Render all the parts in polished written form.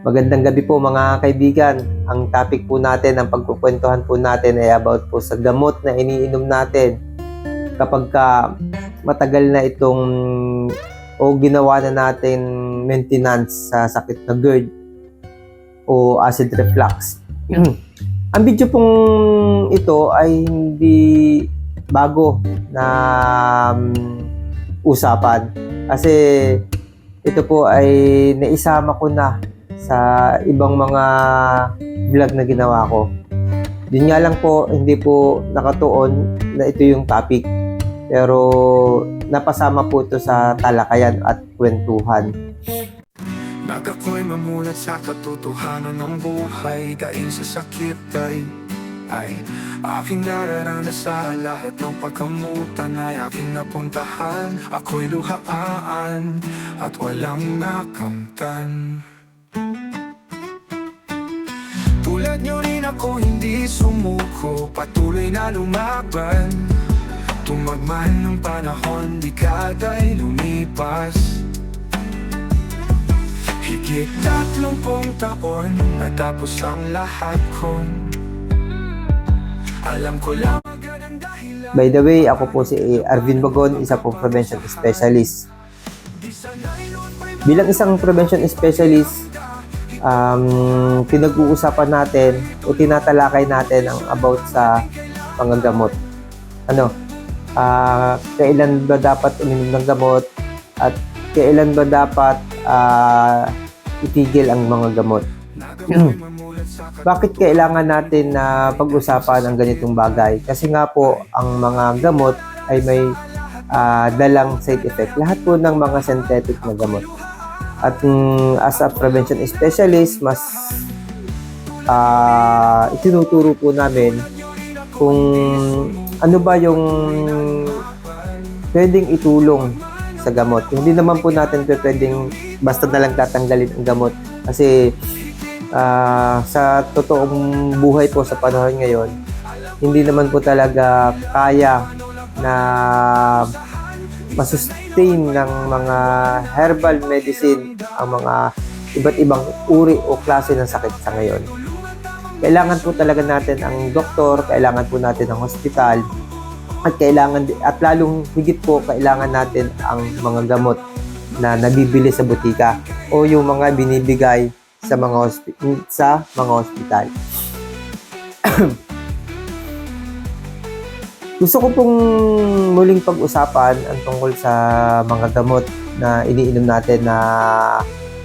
Magandang gabi po mga kaibigan. Ang topic po natin, ang pagkukwentuhan po natin ay about po sa gamot na iniinom natin kapag matagal na itong o ginawa na natin maintenance sa sakit na GERD o acid reflux. Ang video pong ito ay hindi bago na usapan kasi ito po ay naisama ko na sa ibang mga vlog na ginawa ko. Yun nga lang po, hindi po nakatuon na ito yung topic. Pero napasama po ito sa talakayan at kwentuhan. Nagako'y mamulat sa katotohanan ng buhay. Dahil sa sakit ay aking nararanasan. Lahat ng pagkamutan ay aking napuntahan. Ako'y luhaan at walang nakamtan. Tulad nyo rin ako hindi sumuko, patuloy na lumaban. Tumagman ng panahon, dekada'y lumipas. Higit 30 taon, natapos ang lahat ko. Alam ko lang agad ang dahilan. By the way, ako po si Arvin Bagon, isa pong prevention specialist. Bilang isang prevention specialist, pinag-uusapan natin o tinatalakay natin ang about sa mga gamot. Kailan ba dapat uminom ng gamot at kailan ba dapat itigil ang mga gamot. Bakit kailangan natin na pag-usapan ang ganitong bagay? Kasi nga po, ang mga gamot ay may dalang side effect. Lahat po ng mga synthetic na gamot. At as a prevention specialist, mas itinuturo po namin kung ano ba yung pwedeng itulong sa gamot. Hindi naman po natin pwedeng basta na lang tatanggalin ang gamot. Kasi sa totoong buhay po sa panahon ngayon, hindi naman po talaga kaya na masustain ng mga herbal medicine ang mga iba't ibang uri o klase ng sakit sa ngayon. Kailangan po talaga natin ang doktor, kailangan po natin ang hospital, at lalong higit po kailangan natin ang mga gamot na nabibili sa butika o yung mga binibigay sa mga hospital. Gusto ko pong muling pag-usapan ang tungkol sa mga gamot na iniinom natin na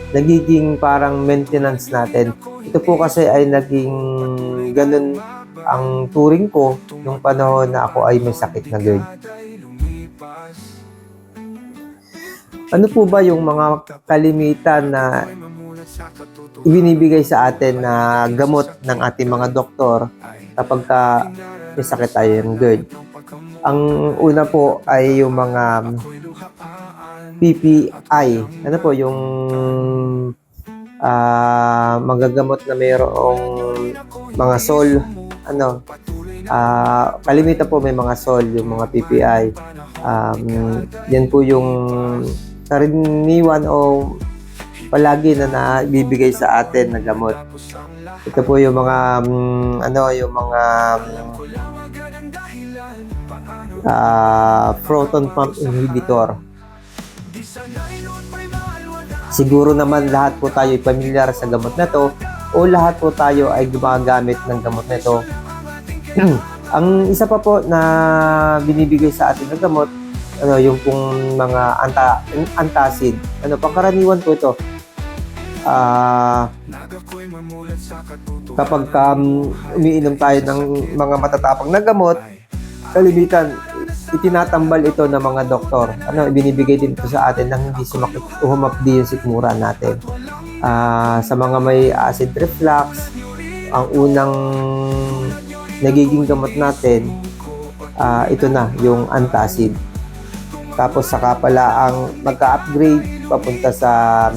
nagiging parang maintenance natin. Ito po kasi ay naging ganun ang turing ko nung panahon na ako ay may sakit na GERD. Ano po ba yung mga kalimitan na ibinibigay sa atin na gamot ng ating mga doktor kapag may sakit tayo ng GERD? Ang una po ay yung mga PPI. Ano po yung magagamot na mayroong mga sol. Kalimitan po may mga sol, yung mga PPI. Yan po yung karaniwan o palagi na naibibigay sa atin na gamot. Ito po yung mga proton pump inhibitor. Siguro naman lahat po tayo ay pamilyar sa gamot na to o lahat po tayo ay gumagamit ng gamot na to. Ang isa pa po na binibigay sa atin na gamot, yung pong mga antacid. Pangkaraniwan po ito. Kapag umiinom tayo ng mga matatapang na gamot, kalimitan itinatambal ito ng mga doktor. Ibinibigay din ito sa atin nang hindi sumakit o humapdi yung sikmura natin. Sa mga may acid reflux, ang unang nagiging gamot natin, ito na, yung antacid. Tapos saka pala ang magka-upgrade papunta sa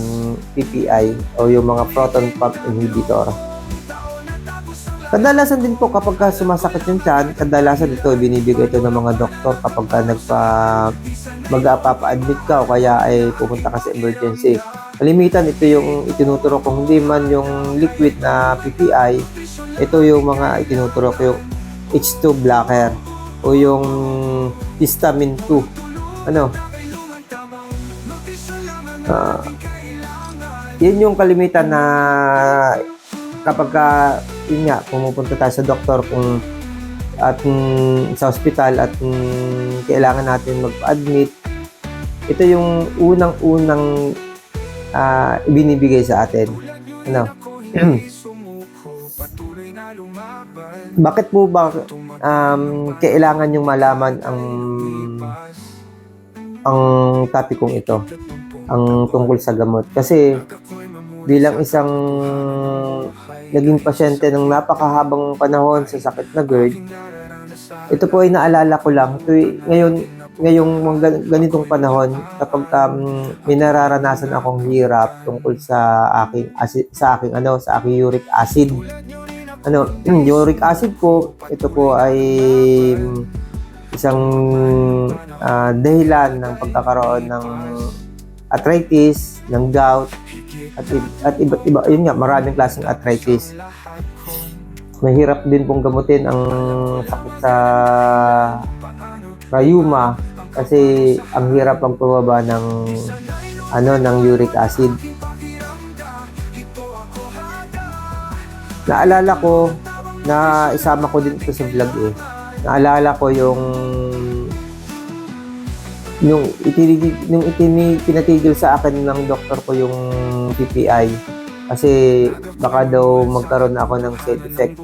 PPI o yung mga proton pump inhibitor. Kadalasan din po kapag ka sumasakit yung tiyan, kadalasan ito binibigay ito ng mga doktor kapag ka mag-apapa-admit ka o kaya ay pupunta ka sa emergency. Kalimitan ito yung itinuturo ko, hindi man yung liquid na PPI, ito yung mga itinuturo ko yung H2 blocker o yung histamine 2. Ano? Yun yung kalimitan na kapag ka, yun nga, pumupunta tayo sa doktor sa ospital at kailangan natin mag-admit, ito yung unang-unang ibinibigay sa atin. Ano? Bakit po ba kailangan yung malaman ang topicong ito, ang tungkol sa gamot? Kasi bilang isang naging pasyente ng napakahabang panahon sa sakit na GERD, ito po ay naalala ko lang. Ito ngayong ganitong panahon, kapag may nararanasan akong hirap tungkol sa aking uric acid. Uric acid po, ito po ay isang dahilan ng pagkakaroon ng arthritis, ng gout, at iba't iba. Yun nga, maraming klaseng arthritis. Mahirap din pong gamutin ang sakit sa rheuma kasi ang hirap ang pababa ng uric acid. Naalala ko na isama ko din ito sa vlog Naalala ko yung pinatigil sa akin ng doktor ko yung PPI kasi baka daw magkaroon na ako ng side effect.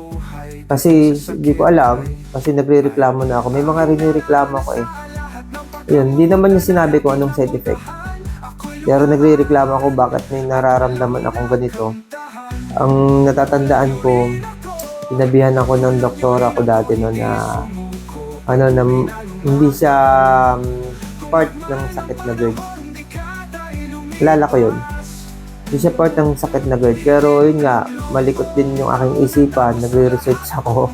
Kasi hindi ko alam, kasi nagre-reklamo na ako. May mga rini-reklamo ako Yun, hindi naman niya sinabi ko anong side effect. Pero nagre-reklamo ako bakit may nararamdaman akong ganito. Ang natatandaan ko, sinabihan ako ng doktora ko dati na hindi siya part ng sakit na GERD. Alala ko yun. Hindi siya part ng sakit na GERD. Pero yun nga, malikot din yung aking isipan. Nagre-research ako.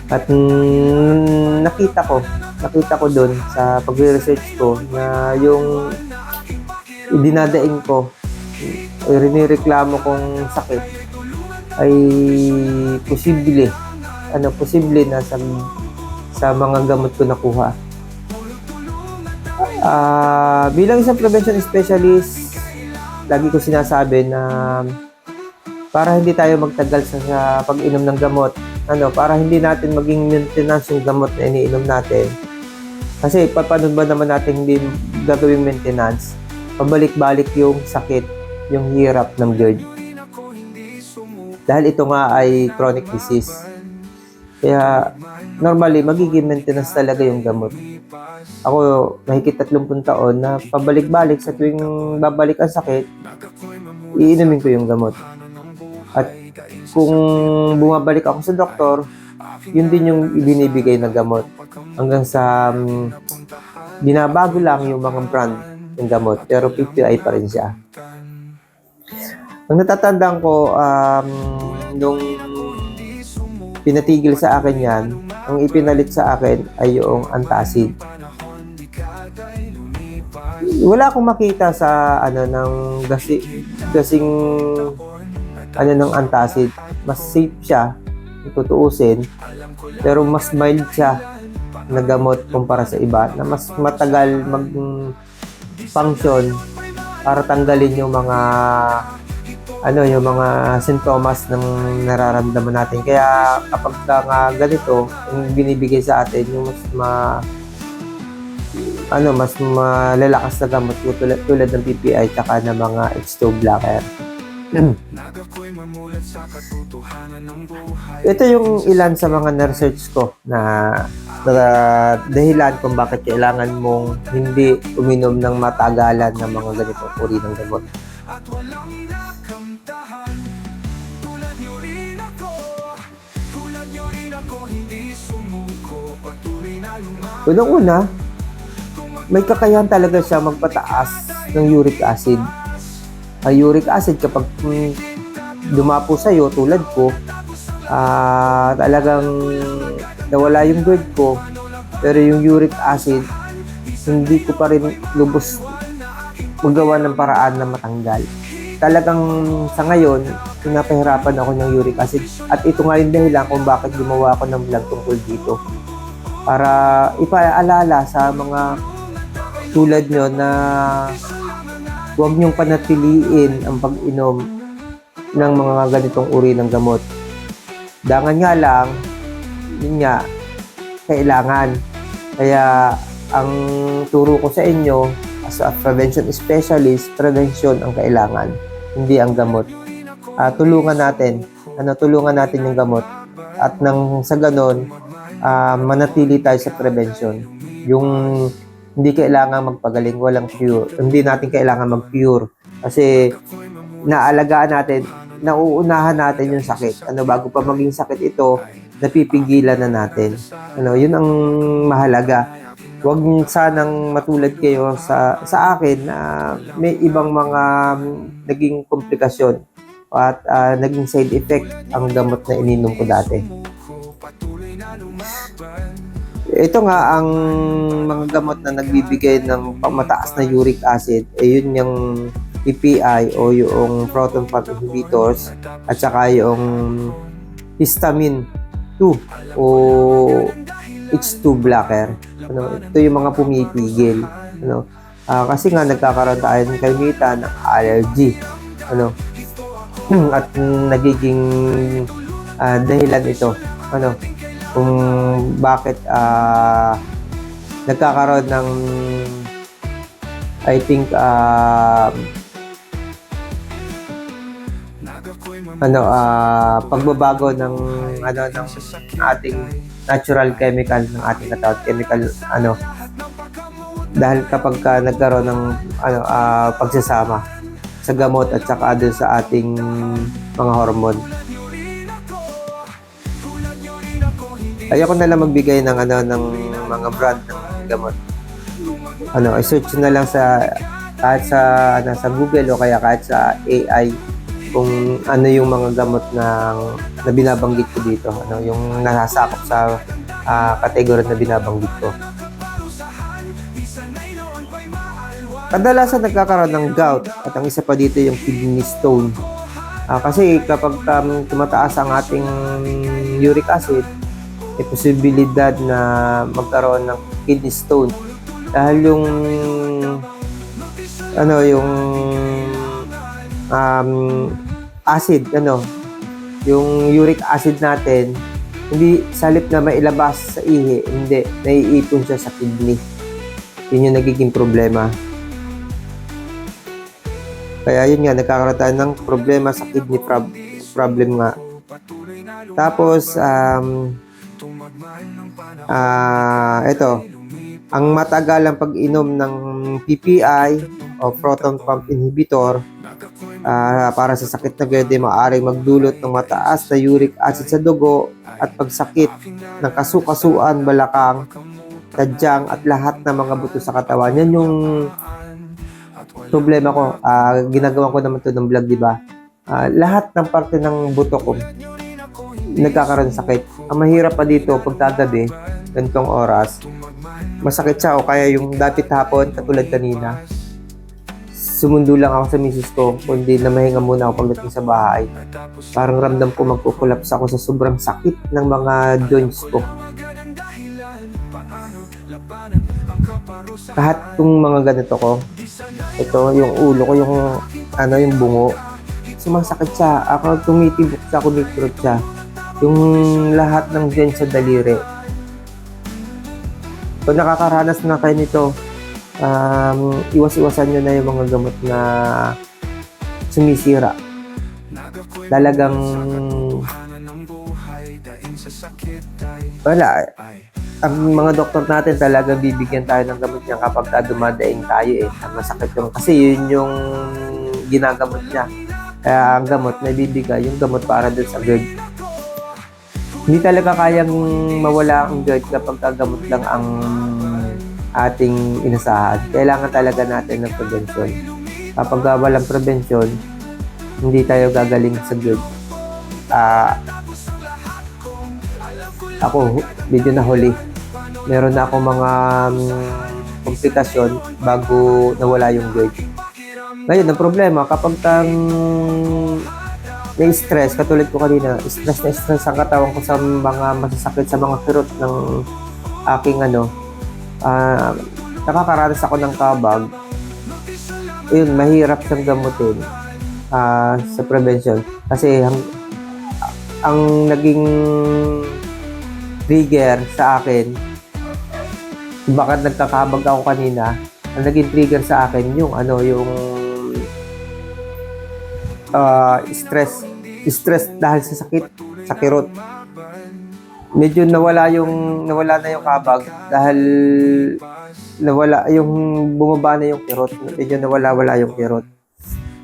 At nakita ko dun sa pagre-research ko na yung dinadaing ko, rinireklamo kong sakit ay posible na sa mga gamot ko nakuha. Bilang isang prevention specialist, lagi ko sinasabi na para hindi tayo magtagal sa pag-inom ng gamot, para hindi natin maging maintenance yung gamot na iniinom natin. Kasi paano ba naman natin hindi gagawing maintenance? Pabalik-balik yung sakit, yung hirap ng GERD. Dahil ito nga ay chronic disease. Kaya normally magiging maintenance talaga yung gamot. Ako, mahigit 30 taon na pabalik-balik sa tuwing babalik ang sakit, iinumin ko yung gamot. At kung bumabalik ako sa doktor, yun din yung ibinibigay na gamot. Hanggang sa binabago lang yung mga brand ng gamot, pero PPI pa rin siya. Ang natatandaan ko, nung pinatigil sa akin yan, ang ipinalit sa akin ay yung antacid. Wala akong makita sa ng gasing ng antacid. Mas safe siya kung tutuusin, pero mas mild siya na gamot kumpara sa iba na mas matagal mag-function para tanggalin yung mga sintomas ng nararamdaman natin. Kaya kapag nga ganito, yung binibigay sa atin, yung mas malalakas na gamot tulad ng PPI tsaka ng mga H2 blocker. Ito yung ilan sa mga na-research ko na dahilan kung bakit kailangan mong hindi uminom ng matagalan ng mga ganitong uri ng gamot. Unang-una, may kakayahan talaga siya magpataas ng uric acid. Ang uric acid kapag dumapo sa'yo tulad ko, talagang nawala yung GERD ko, pero yung uric acid, hindi ko pa rin lubos magawa ng paraan na matanggal. Talagang sa ngayon, pinapahirapan ako ng uric acid. At ito nga yung dahilan kung bakit gumawa ako ng vlog tungkol dito. Para ipaalala sa mga tulad nyo na huwag nyong panatiliin ang pag-inom ng mga ganitong uri ng gamot. Dangan nga lang, yun nga, kailangan. Kaya ang turo ko sa inyo as a prevention specialist, prevention ang kailangan, hindi ang gamot. Tulungan natin yung gamot at nang sa ganon, manatili tayo sa prevention. Yung hindi kailangan magpagaling, walang cure. Hindi natin kailangan mag-cure kasi naalagaan natin, nauunahan natin yung sakit. Bago pa maging sakit ito, napipigilan na natin. Yun ang mahalaga. Huwag sanang matulad kayo sa akin na may ibang mga naging komplikasyon at naging side effect ang gamot na ininom ko dati. Ito nga ang mga gamot na nagbibigay ng pamataas na uric acid, yun yung PPI o yung proton pump inhibitors at saka yung histamine 2 o H2 blocker. Ito yung mga pumipigil. Kasi nga nagkakaroon tayo ng kalimitan ng allergy. At nagiging dahilan ito. Kung bakit nagkakaroon ng I think pagbabago ng ating natural chemical ng ating katawan, dahil kapag nagkaroon ng pagsasama sa gamot at saka doon sa ating mga hormone. Ayoko na lang magbigay ng ng mga brand ng gamot. I-search na lang kahit sa Google o kaya kahit sa AI kung ano yung mga gamot na binabanggit ko dito, yung nasasakop sa kategory na binabanggit ko. Kadalasan nagkakaroon ng gout at ang isa pa dito yung kidney stone. Kasi kapag tumataas ang ating uric acid, may posibilidad na magkaroon ng kidney stone dahil yung acid, yung uric acid natin, hindi salip na mailabas sa ihi, hindi, naiipon siya sa kidney. Yun yung nagiging problema. Kaya yun nga, nagkakaroon tayo ng problema sa kidney problem nga. Tapos, ito, ang matagalang pag-inom ng PPI o proton pump inhibitor para sa sakit na GERD maaaring magdulot ng mataas na uric acid sa dugo at pagsakit ng kasukasuan, balakang, tadyang at lahat ng mga buto sa katawan. Yan yung problema ko. Ginagawa ko naman ito ng vlog, di ba? Lahat ng parte ng buto ko nagkakaroon sakit. Ang mahirap pa dito pagkagabi, ganitong oras, masakit siya o kaya yung dapat hapon, katulad kanina, sumundo lang ako sa misis ko, kundi na mahinga muna ako pagdating sa bahay. Parang ramdam ko magkukulaps ako sa sobrang sakit ng mga joints ko. Lahat ng mga ganito ko, ito, yung ulo ko, yung bungo, sumasakit siya. Ako tumitibok siya, kumikrot siya. Yung lahat ng joints sa daliri. Kung nakakaranas na kayo nito, iwas-iwasan nyo na yung mga gamot na sumisira. Talagang wala. Ang mga doktor natin talaga bibigyan tayo ng gamot niya kapag dumadaing tayo masakit yung, kasi yun yung ginagamot niya. Kaya ang gamot na bibigay, yung gamot para dun sa GERD. Hindi talaga kayang mawala ang GERD kapag gamot lang ang ating inasahan. Kailangan talaga natin ng prevention. Kapag walang prevention, hindi tayo gagaling sa GERD. ako medyo nahuli. Meron na ako mga komplikasyon bago nawala yung GERD. Ngayon, ang problema, kapag may stress, katulad ko kanina, stress na stress ang katawan ko sa mga masasakit, sa mga kirot ng aking nakakaranas ako ng kabag. Yun, mahirap siyang gamutin sa prevention. Kasi ang naging trigger sa akin, bakit nagkakabag ako kanina, ang naging trigger sa akin yung stress dahil sa sakit, sa kirot. Medyo nawala na yung kabag dahil bumaba na yung kirot. Medyo nawala yung kirot.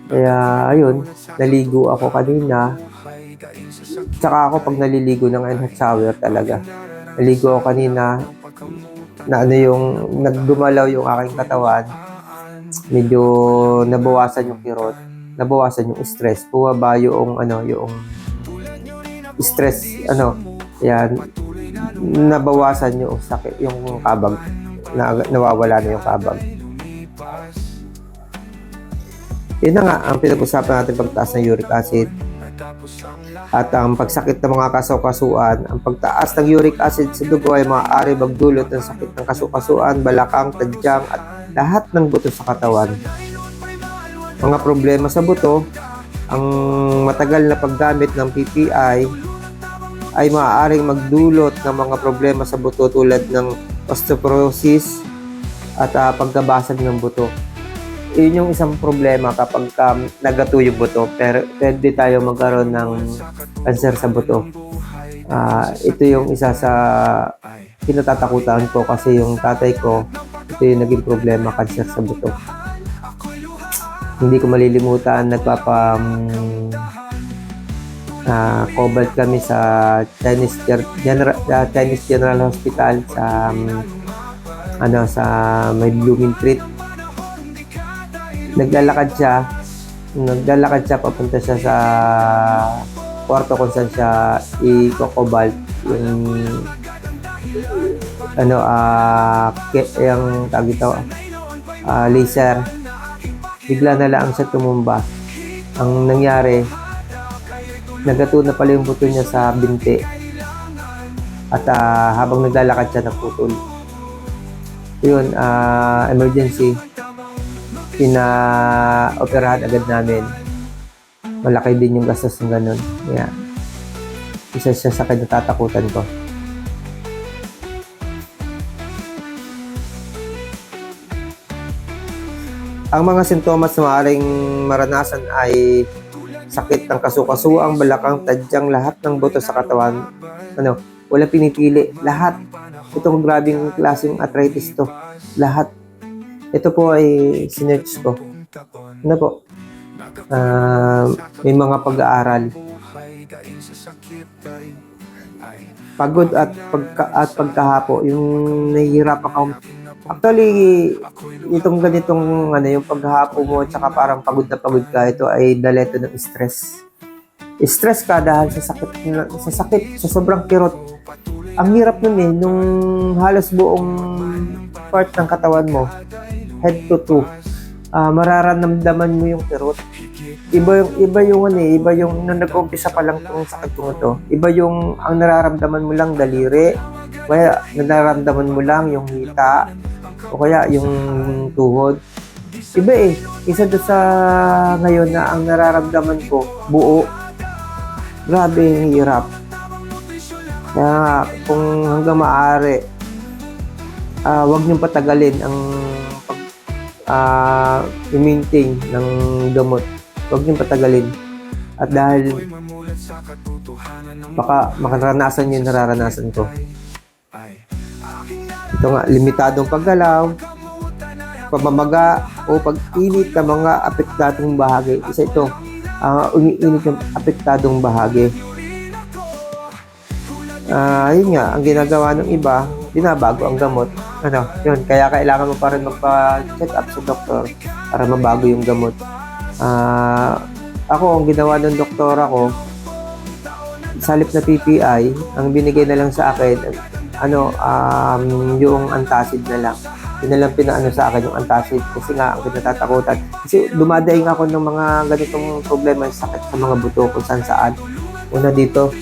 Kaya ayun, naligo ako kanina. Tsaka ako pag naliligo ng hot shower talaga. Naligo ako kanina na nagdumalaw yung aking katawan. Medyo nabawasan yung kirot, nabawasan yung stress, bumaba yung stress, yan, nabawasan yung sakit, yung kabag, nawawala na yung kabag. Yun na nga, ang pinag-usapan natin pagtaas ng uric acid at ang pagsakit ng mga kasu-kasuan. Ang pagtaas ng uric acid sa dugo ay maaari magdulot ng sakit ng kasu-kasuan, balakang, tadyang at lahat ng buto sa katawan. Mga problema sa buto, ang matagal na paggamit ng PPI ay maaaring magdulot ng mga problema sa buto tulad ng osteoporosis at pagkabasag ng buto. Yun yung isang problema kapag nagato yung buto, pero pwede tayo magkaroon ng cancer sa buto. Ito yung isa sa kinatatakutan ko kasi yung tatay ko, ito yung naging problema, cancer sa buto. Hindi ko malilimutan, cobalt kami sa Chinese General Hospital sa may Blooming Treat. Naglalakad siya, papunta siya sa kwarto kung saan siya i-cobalt yung yung tawag ito, laser. Bigla na lang siya tumumba. Ang nangyari, nagato na pala yung buto niya sa binti. At habang naglalakad siya, naputol. Yun, emergency. Pina-operahan agad namin. Malaki din yung gastos ng ganun. Yeah. Isa siya sa kinatatakutan ko. Ang mga sintomas na maaaring maranasan ay sakit ng kasu-kasuang, balakang, tadyang, lahat ng buto sa katawan. Walang pinipili. Lahat. Itong grabing klaseng arthritis to. Lahat. Ito po ay sinerch ko. May mga pag-aaral. Pagod at pagkahapo. Yung nahihirapan ka. Actually, itong ganitong yung paghahapo mo at saka parang pagod na pagod ka, ito ay daleto ng stress. Stress ka dahil sa sakit, sa sobrang kirot. Ang hirap nun nung halos buong part ng katawan mo, head to toe, mararamdaman mo yung kirot. Iba yung nung nag-umpisa pa lang itong sakit mo to. Iba yung ang nararamdaman mo lang daliri, kaya nararamdaman mo lang yung hita, o kaya yung tuhod. Iba isa doon sa ngayon na ang nararamdaman ko, buo. Grabe yung hirap. Kaya kung hanggang maaari, huwag niyong patagalin ang i-maintain ng gamot. Huwag niyong patagalin. At dahil baka makaranasan niyo yung nararanasan ko. Ito nga, limitadong paggalaw, pamamaga o pag-init ng mga apektadong bahagi. Isa ito, umiinit ng apektadong bahagi. Yun nga, ang ginagawa ng iba, binabago ang gamot. Yun, kaya kailangan mo pa rin magpa-check up sa doktor para mabago yung gamot. Ako, ang ginawa ng doktor ako, sa halip na PPI, ang binigay na lang sa akin, yung antacid na lang. Yun na lang pinaano sa akin yung antacid kasi nga ang kinatatakutan. Kasi dumadaing ako ng mga ganitong problema, sakit sa mga buto kung saan saan. Una dito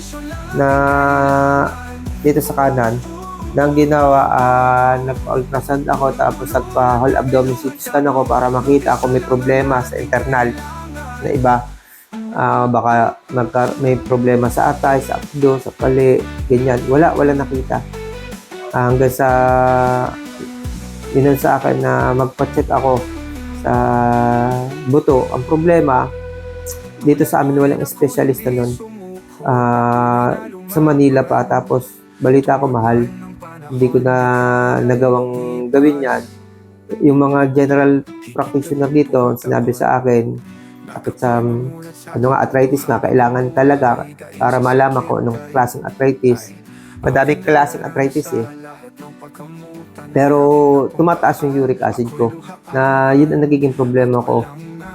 sa kanan, na ang ginawa, nagpa-ultrasound ako tapos nagpa-whole abdomen CT scan ako para makita kung may problema sa internal na iba. Baka may problema sa atay, sa abdo, sa pali, ganyan. Wala nakita. Hanggang sa yun sa akin na magpa-check ako sa buto. Ang problema, dito sa amin walang espesyalista nun. Sa Manila pa, tapos balita ko mahal. Hindi ko na nagawang gawin yan. Yung mga general practitioner dito, sinabi sa akin, kapit sa arthritis nga, kailangan talaga para malaman ko anong klaseng arthritis. Madaming klaseng arthritis eh. Pero tumataas yung uric acid ko, na yun ang nagiging problema ko.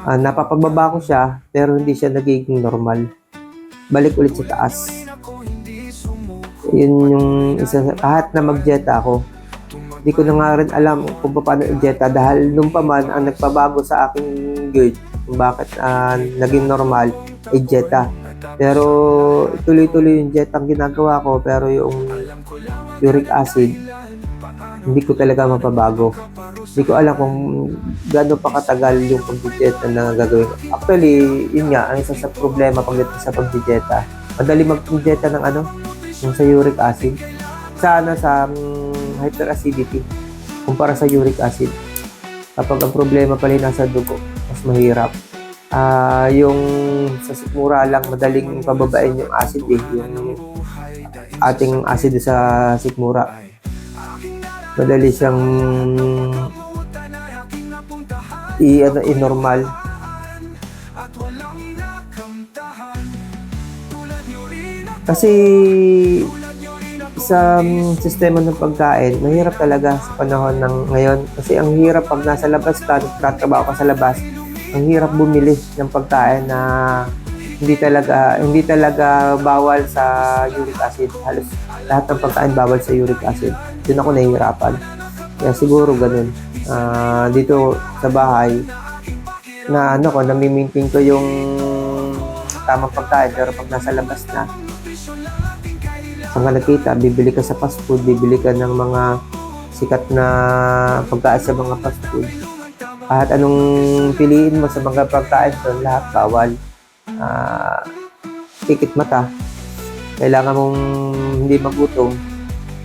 Napapagbaba ko siya, pero hindi siya nagiging normal. Balik ulit sa taas. Yun yung isa, kahit na mag-dieta ako, hindi ko na nga rin alam kung paano i-dieta dahil nung pa man ang nagpabago sa aking GERD kung bakit naging normal ay dieta. Pero tuloy-tuloy yung dieta ang ginagawa ko, pero yung uric acid hindi ko talaga mapabago. Hindi ko alam kung gaano pa katagal yung pag-dieta na gagawin. Actually, yun nga, ang isa sa problema pagdating sa pag-dieta. Madali mag-dieta ng yung sa uric acid. Sana sa hyperacidity kumpara sa uric acid. Kapag ang problema pala nasa dugo, mas mahirap. Yung sa sikmura lang, madaling pababain yung acid eh. Yung ating acid sa sikmura. Madali siyang i-normal. Kasi sa sistema ng pagkain, mahirap talaga sa panahon ng ngayon. Kasi ang hirap pag nasa labas ka, nagtatrabaho ka sa labas, ang hirap bumili ng pagkain na hindi talaga bawal sa uric acid. Halos lahat ng pagkain bawal sa uric acid. Doon ako nahihirapan. Kaya siguro ganun. Dito sa bahay, nami-maintain ko yung tamang pagkain. Pero pag nasa labas na, saan ka nakita, bibili ka sa fast food, bibili ka ng mga sikat na pagkain sa mga fast food. Kahit anong piliin mo sa mga pagkain doon, lahat bawal. Tikit mata. Kailangan mong hindi magutom.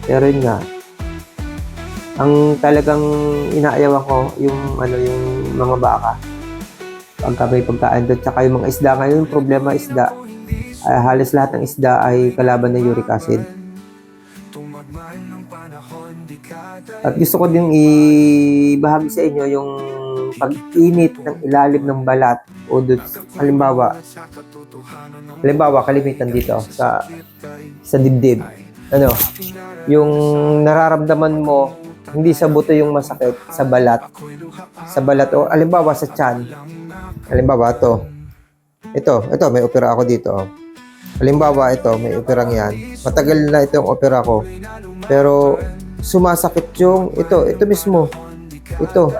Pero yun nga, ang talagang inaayawan ko yung mga baka. Pagka may pagkain doon, tsaka yung mga isda. Ngayon, problema isda. Halos lahat ng isda ay kalaban ng uric acid. At gusto ko din ibahagi sa inyo yung pag-init ng ilalim ng balat o doon, halimbawa kalimitan dito sa dibdib. Yung nararamdaman mo, hindi sa buto yung masakit, sa balat o halimbawa sa tiyan. Halimbawa ito may opera ako dito. Halimbawa ito, may operang yan. Matagal na ito yung opera ko. Pero sumasakit yung ito mismo. Ito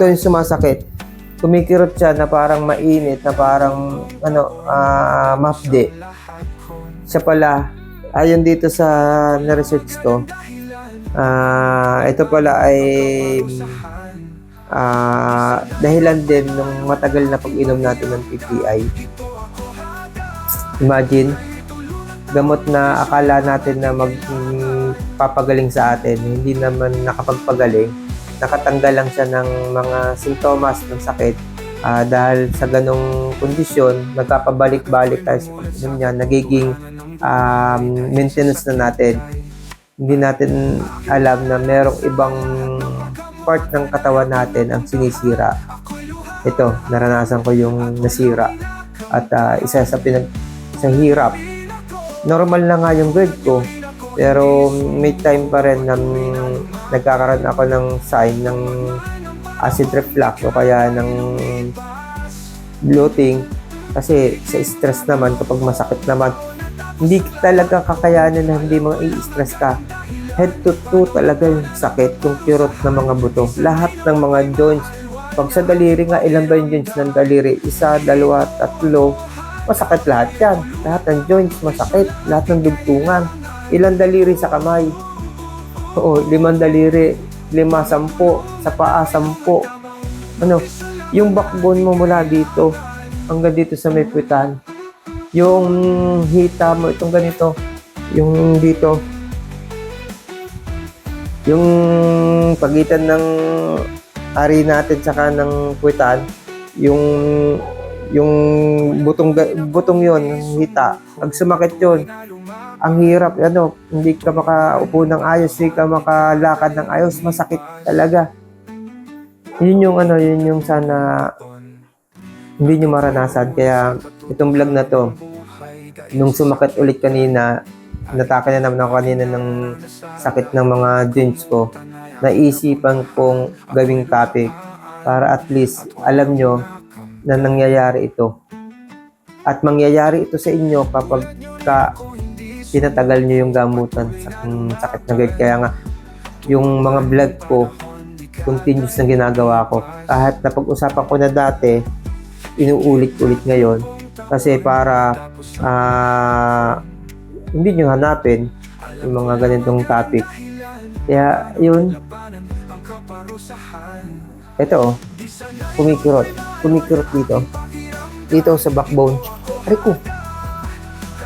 yung sumasakit. Kumikirot siya na parang mainit, na parang mapde. Siya pala, ayon dito sa na-research ko, ito pala ay dahilan din ng matagal na pag-inom natin ng PPI. Imagine, gamot na akala natin na magpapagaling sa atin, hindi naman nakapagpagaling. Nakatanggal lang siya ng mga sintomas ng sakit. Dahil sa ganong kondisyon, nagkapabalik-balik tayo sa pag-inom niya, nagiging maintenance na natin. Hindi natin alam na merong ibang part ng katawan natin ang sinisira. Ito, naranasan ko yung nasira. At isa sa hirap. Normal na nga yung GERD ko, pero may time pa rin na nagkakaroon ako ng sign ng acid reflux o kaya ng bloating. Kasi sa stress naman, kapag masakit naman, Hindi talaga kakayanin na hindi mga i-stress ka. Head to toe talaga yung sakit, yung kirot ng mga buto. Lahat ng mga joints. Pag sa daliri nga, ilan ba yung joints ng daliri? Isa, dalawa, tatlo. Masakit lahat yan. Lahat ng joints masakit. Lahat ng dugtungan. Ilang daliri sa kamay? Oo, 5 daliri. 5, 10. Sa paa, 10. Ano? Yung backbone mo mula dito hanggang dito sa may puwitan. Yung hita mo, itong ganito. Yung dito. Yung pagitan ng ari natin saka ng puwitan, yung butong yon, hita. Pag sumakit yon, ang hirap, hindi ka makaupo ng ayos, hindi ka makalakad ng ayos, masakit talaga. Yun yung sana hindi nyo maranasan. Kaya itong vlog na to, nung sumakit ulit kanina, natake na naman ako kanina ng sakit ng mga joints ko, naisipan kong gawing topic para at least alam nyo na nangyayari ito. At mangyayari ito sa inyo kapag tinatagal nyo yung gamutan sa sakit na gerd. Kaya nga, yung mga vlog ko, continuous na ginagawa ko. Kahit napag-usapan ko na dati, inuulit-ulit ngayon. Kasi para hindi nyo hanapin yung mga ganitong topic. Kaya yun. Ito kumikirot. Kumikirot dito. Dito sa backbone. Aray ko.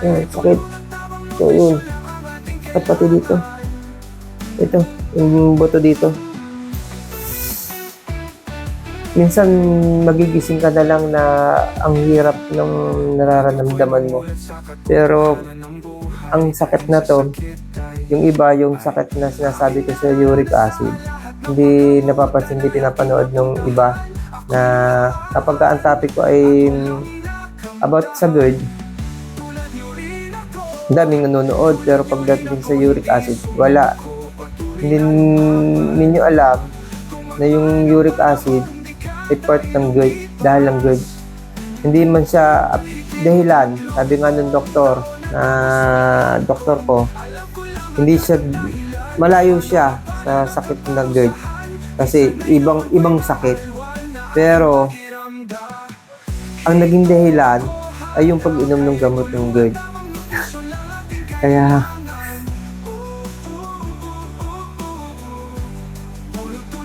Ayan, sakit. So yun. At pati dito. Ito. Yung buto dito. Minsan magigising ka na lang na ang hirap ng nararamdaman mo. Pero ang sakit na to, yung iba, yung sakit na sinasabi ko sa uric acid, hindi napapansin, hindi pinapanood ng iba na kapag ang topic ko ay about sa GERD, daming nanonood, pero pagdating sa uric acid, wala. Hindi ninyo alam na yung uric acid ay part ng GERD, dahil ng GERD. Hindi man siya dahilan, sabi nga ng doktor ko, hindi siya, malayo siya sa sakit ng GERD. Kasi ibang sakit. Pero, ang naging dahilan ay yung pag-inom ng gamot ng GERD. Kaya,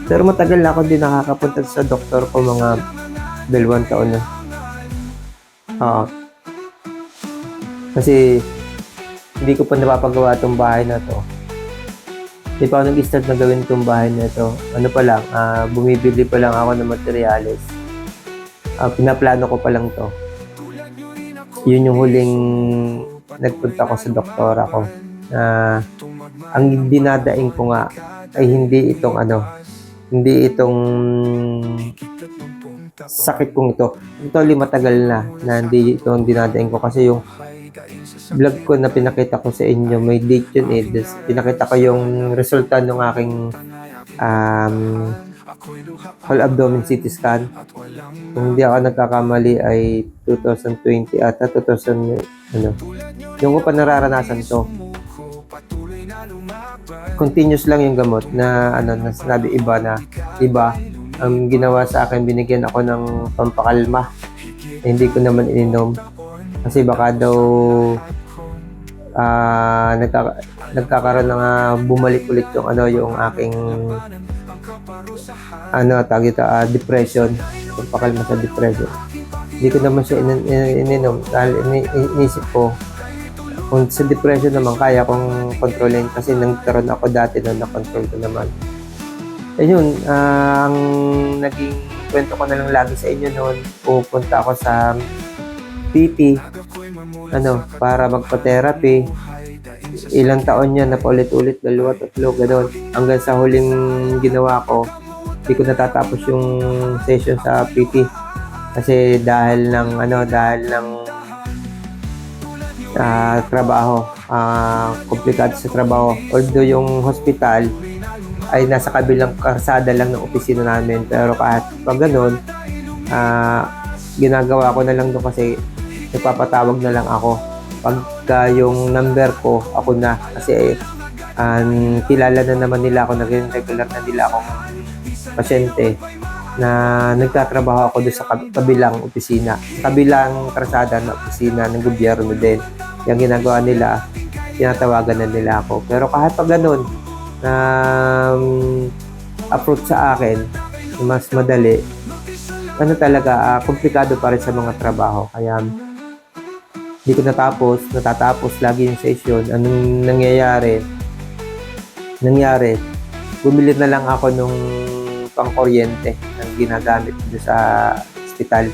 pero matagal na ako din nakakapunta sa doktor ko, mga 2 taon na. Kasi hindi ko pa napapagawa itong bahay na to. Hindi pa ako nag-start na gawin itong bahay na to. Ano pa lang, bumibili pa lang ako ng materials. Pinaplano ko pa lang to. Yun yung huling nagpunta ko sa doktora ko. Ang dinadaing ko nga ay hindi itong sakit kong ito. Actually, matagal na hindi ito ang dinadaing ko kasi yung vlog ko na pinakita ko sa inyo, may date yun eh. Pinakita ko yung resulta ng aking whole abdomen CT scan. Kung hindi ako nagkakamali ay 2020 ata, 2000, yung ko pa nararanasan to. Continuous lang yung gamot na na sinabi iba ang ginawa sa akin, binigyan ako ng pampakalma. Hindi ko naman ininom kasi baka daw nagkakaroon ng bumalik ulit yung aking depression, pampakalma sa depression. Hindi ko naman siya ininom dahil inisip ko kung sa depression naman kaya kong kontrolin kasi nagkaroon ako dati na control ko naman. Ayun, ang naging kwento ko na lang lagi sa inyo noon, pupunta ako sa PT para magpa-therapy. Ilang taon yan na paulit-ulit, 2, 3, gano'n. Hanggang sa huling ginawa ko, hindi ko natatapos yung session sa PT kasi dahil ng trabaho, komplikado sa trabaho. Although yung hospital ay nasa kabilang karsada lang ng opisina namin, pero kahit pag ganun, ginagawa ko na lang doon kasi nagpapatawag na lang ako. Pag pagka yung number ko, ako na. Kasi kilala na naman nila ako, naging regular na nila akong pasyente na nagtatrabaho ako doon sa kabilang opisina, kabilang krasada na opisina ng gobyerno din. Yung ginagawa nila, tinatawagan na nila ako. Pero kahit pa ganun, approach sa akin, mas madali, talaga, komplikado pa rin sa mga trabaho. Kaya, hindi ko natatapos lagi yung session. Anong nangyari, bumili na lang ako nung pang-kuryente na ginagamit doon sa ospital.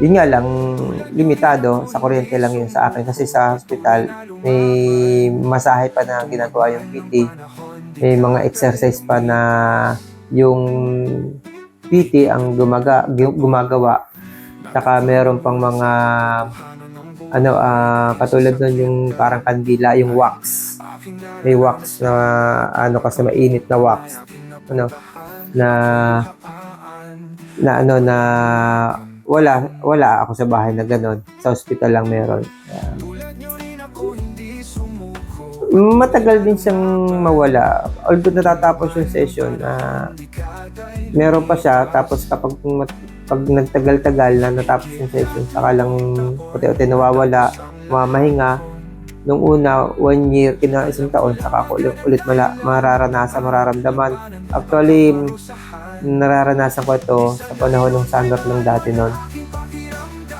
Yun nga lang, limitado, sa kuryente lang yun sa akin. Kasi sa ospital, may masahe pa na ginagawa yung PT. May mga exercise pa na yung PT ang gumagawa. Saka meron pang mga katulad nun yung parang kandila, yung wax. May wax na kasi mainit na wax. Wala ako sa bahay na gano'n. Sa ospital lang meron. Matagal din siyang mawala. Although natatapos yung session, meron pa siya. Tapos pag nagtagal-tagal na natapos yung session, saka lang puti-uti nawawala, mamahinga. Nung una, 1 year, isang taon, saka ako ulit mararamdaman. Actually, nararanasan ko ito sa panahon ng summer ng dati nun.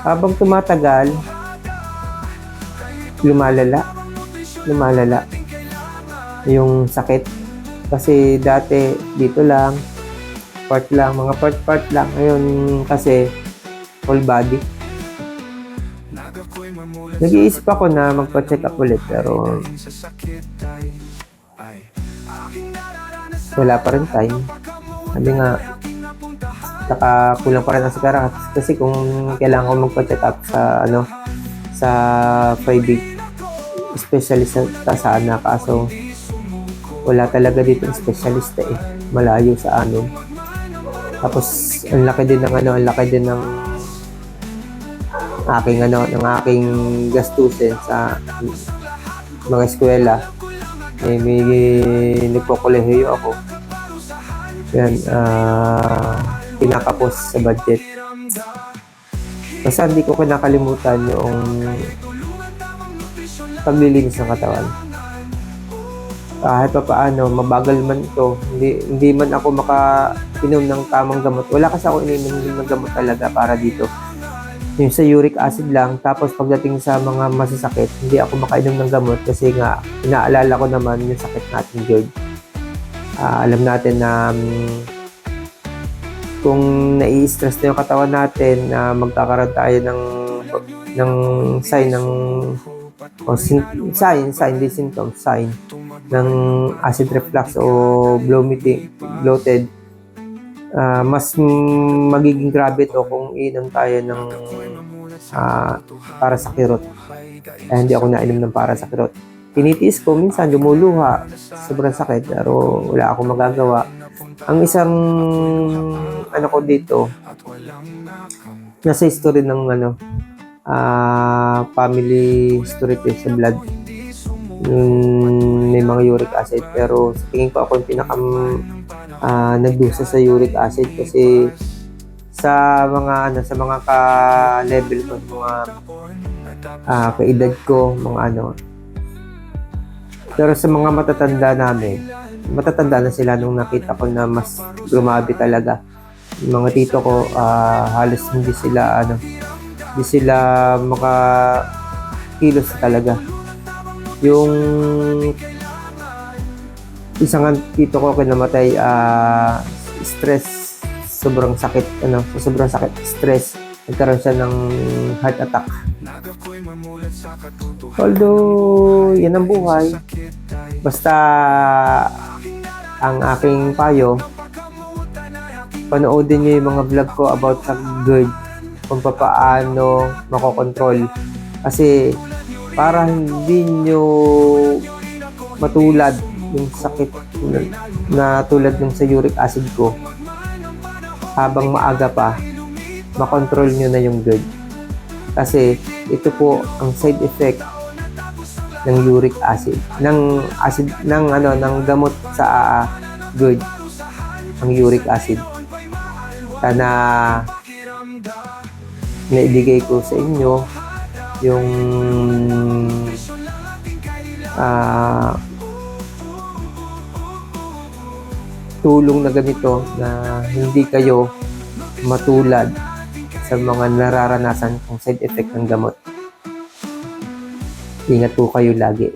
Habang tumatagal, lumalala yung sakit. Kasi dati, dito lang, mga part lang. Ngayon kasi, full body. Nag-iisip ako na magpa-check up ulit, pero wala pa rin time. Sabi nga, kulang pa rin ang sigara. Kasi kung kailangan ko magpa-check up sa private specialist sana, kaso wala talaga dito ng specialista malayo sa amin. Tapos ang laki din ng aking gastusin sa mga eskwela. May nagpo-kolehiyo ako. Yan, pinakapos sa budget. Basta hindi ko kinakalimutan yung paglilinis ng katawan. Kahit pa paano, mabagal man ito, hindi man ako makainom ng tamang gamot. Wala kasi ako ininom ng gamot talaga para dito. Yung sa uric acid lang, tapos pagdating sa mga masasakit, hindi ako makainom ng gamot kasi nga, inaalala ko naman yung sakit natin, George. Alam natin na kung nai-stress na yung katawan natin, magkakaroon tayo ng sign ng acid reflux o bloated. Mas magiging grabe ito kung inom tayo ng para sa kirot. Hindi ako nainom ng para sa kirot. Tinitiis ko, minsan lumuluha, sobrang sakit, pero wala akong magagawa. Ang isang ko dito, nasa history ng family history test sa blood. May mga uric acid, pero sa tingin ko ako yung nagdusa sa uric acid kasi sa mga ka-level ko, mga kaedad ko, pero sa mga matatanda na sila nung nakita ko na mas grumabi talaga. Yung mga tito ko, halos hindi sila makakilos talaga. Yung isang tito ko kinamatay, stress, sobrang sakit, stress, nagkaroon siya ng heart attack. Although, yan ang buhay. Basta, ang aking payo, panoodin niyo yung mga vlog ko about sa GERD, kung paano makokontrol. Kasi, para hindi nyo matulad yung sakit na tulad ng sa uric acid ko, habang maaga pa, makontrol nyo na yung GERD. Kasi ito po ang side effect ng uric acid, ng gamot sa GERD, ang uric acid. Sana naibigay ko sa inyo yung tulong na ganito, na hindi kayo matulad sa mga nararanasan kong side effect ng gamot. Ingat po kayo lagi.